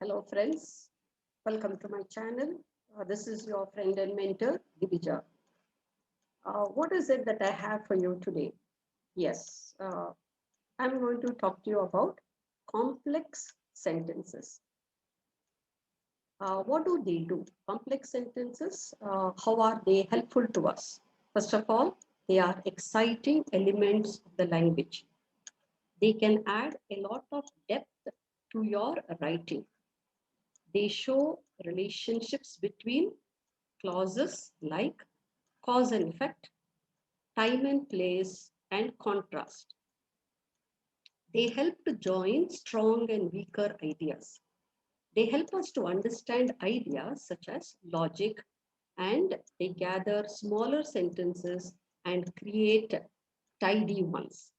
Hello friends, welcome to my channel. This is your friend and mentor, Divija. What is it that I have for you today? Yes, I'm going to talk to you about complex sentences. What do they do? Complex sentences, how are they helpful to us? First of all, they are exciting elements of the language. They can add a lot of depth to your writing. They show relationships between clauses like cause and effect, time and place, and contrast. They help to join strong and weaker ideas. They help us to understand ideas such as logic, and they gather smaller sentences and create tidy ones.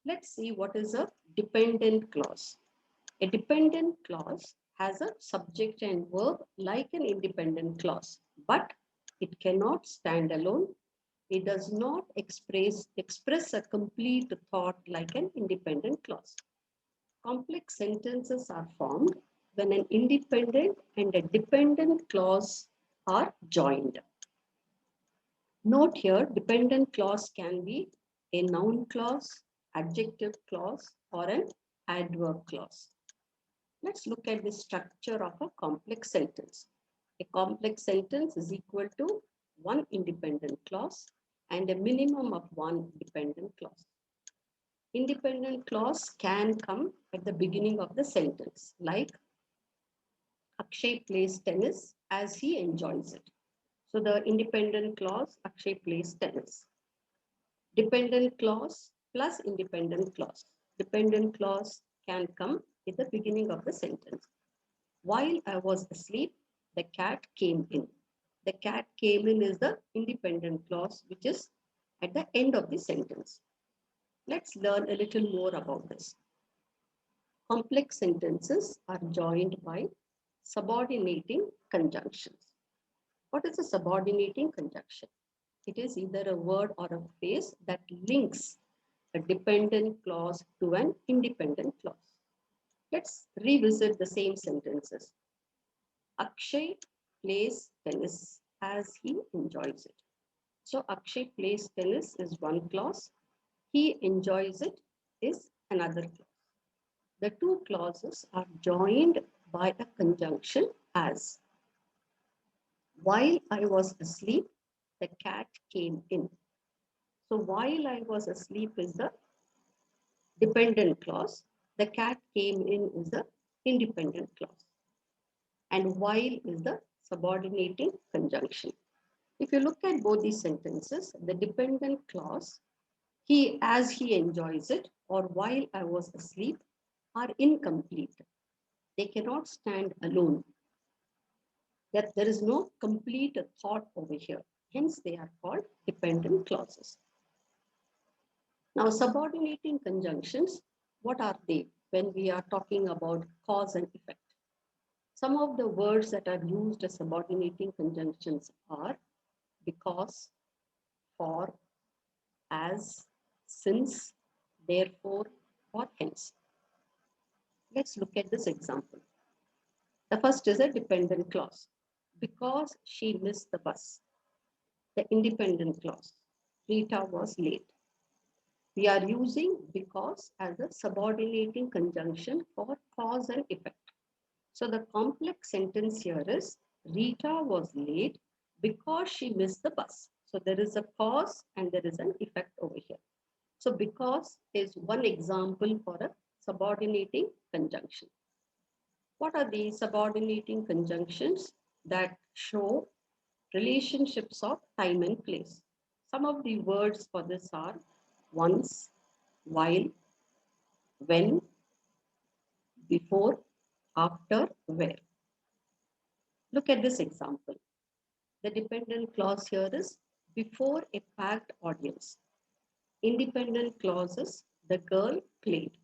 Let's see what is a dependent clause. A dependent clause has a subject and verb like an independent clause, but it cannot stand alone. It does not express a complete thought like an independent clause. Complex sentences are formed when an independent and a dependent clause are joined. Note here, dependent clause can be a noun clause, adjective clause, or an adverb clause. Let's look at the structure of a complex sentence. A complex sentence is equal to one independent clause and a minimum of one dependent clause. Independent clause can come at the beginning of the sentence, like Akshay plays tennis as he enjoys it. So the independent clause, Akshay plays tennis. Dependent clause plus independent clause. Dependent clause can come at the beginning of the sentence. While I was asleep, the cat came in. The cat came in is the independent clause, which is at the end of the sentence. Let's learn a little more about this. Complex sentences are joined by subordinating conjunctions. What is a subordinating conjunction? It is either a word or a phrase that links a dependent clause to an independent clause. Let's revisit the same sentences. Akshay plays tennis as he enjoys it. So Akshay plays tennis is one clause. He enjoys it is another clause. The two clauses are joined by a conjunction as. While I was asleep, the cat came in. So while I was asleep is the dependent clause. The cat came in is the independent clause. And while is the subordinating conjunction. If you look at both these sentences, the dependent clause, he as he enjoys it, or while I was asleep, are incomplete. They cannot stand alone. That there is no complete thought over here. Hence, they are called dependent clauses. Now, subordinating conjunctions, what are they when we are talking about cause and effect? Some of the words that are used as subordinating conjunctions are because, for, as, since, therefore, or hence. Let's look at this example. The first is a dependent clause. Because she missed the bus. The independent clause. Rita was late. We are using because as a subordinating conjunction for cause and effect. So the complex sentence here is Rita was late because she missed the bus. So there is a cause and there is an effect over here. So because is one example for a subordinating conjunction. What are the subordinating conjunctions that show relationships of time and place? Some of the words for this are once, while, when, before, after, where. Look at this example. The dependent clause here is before a packed audience. Independent clauses, the girl played.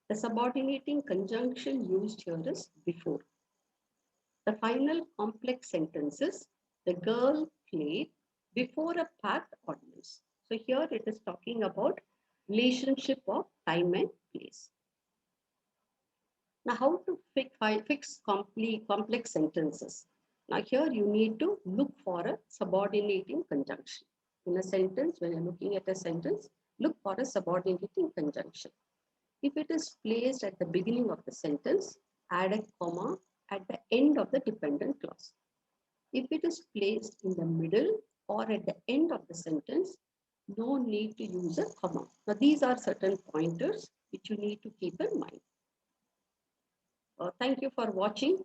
The subordinating conjunction used here is before. The final complex sentences, the girl played before a packed audience. So here it is talking about relationship of time and place. Now, how to fix complex sentences? Now, here you need to look for a subordinating conjunction. In a sentence, when you're looking at a sentence, look for a subordinating conjunction. If it is placed at the beginning of the sentence, add a comma at the end of the dependent clause. If it is placed in the middle or at the end of the sentence, no need to use a comma. Now, these are certain pointers which you need to keep in mind. Thank you for watching.